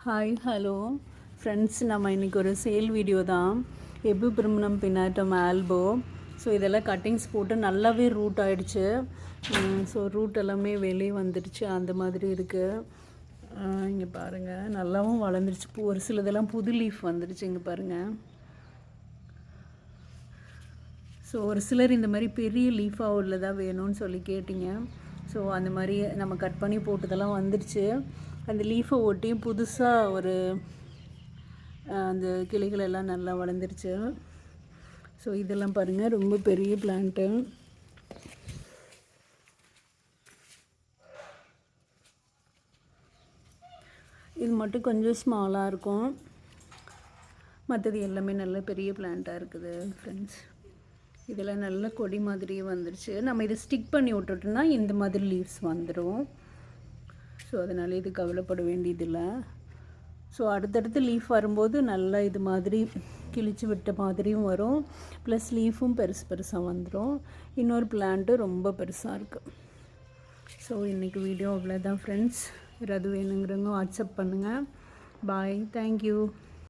Hi hello friends, நம்ம இன்றைக்கி ஒரு சேல் வீடியோ தான். எபிப்ரிமினம் பின்னாட்டம் ஆல்போ. ஸோ இதெல்லாம் கட்டிங்ஸ் போட்டு நல்லாவே ரூட் ஆகிடுச்சு. ஸோ ரூட் எல்லாமே வெளியே வந்துடுச்சு, அந்த மாதிரி இருக்குது. இங்கே பாருங்கள், நல்லாவும் வளர்ந்துருச்சு. ஒரு சிலதெல்லாம் புது லீஃப் வந்துடுச்சு, இங்கே பாருங்கள். ஸோ ஒரு சிலர் இந்த மாதிரி பெரிய லீஃபாக உள்ளதாக வேணும்னு சொல்லி கேட்டிங்க. ஸோ அந்த மாதிரி நம்ம கட் பண்ணி போட்டதெல்லாம் வந்துடுச்சு. அந்த லீஃபை ஒட்டியும் புதுசாக ஒரு அந்த கிளைகள் எல்லாம் நல்லா வளர்ந்துருச்சு. ஸோ இதெல்லாம் பாருங்கள், ரொம்ப பெரிய பிளான்ட்டு. இது மட்டும் கொஞ்சம் ஸ்மாலாக இருக்கும், மற்றது எல்லாமே நல்ல பெரிய பிளான்ட்டாக இருக்குது ஃப்ரெண்ட்ஸ். இதெல்லாம் நல்ல கொடி மாதிரியே வந்துருச்சு. நம்ம இதை ஸ்டிக் பண்ணி விட்டுட்டோம்னா இந்த மாதிரி லீவ்ஸ் வந்துடும். ஸோ அதனால் இது கவலைப்பட வேண்டியதில்லை. ஸோ அடுத்தடுத்து லீஃப் வரும்போது நல்லா இது மாதிரி கிழிச்சு விட்ட மாதிரியும் வரும், ப்ளஸ் லீஃபும் பெருசு பெருசாக வந்துடும். இன்னொரு பிளான்ட்டு ரொம்ப பெருசாக இருக்குது. ஸோ இன்றைக்கி வீடியோ அவ்வளோதான் ஃப்ரெண்ட்ஸ். யாராவது வேணுங்கிறவங்க வாட்ஸ்அப் பண்ணுங்கள். பாய், தேங்க்யூ.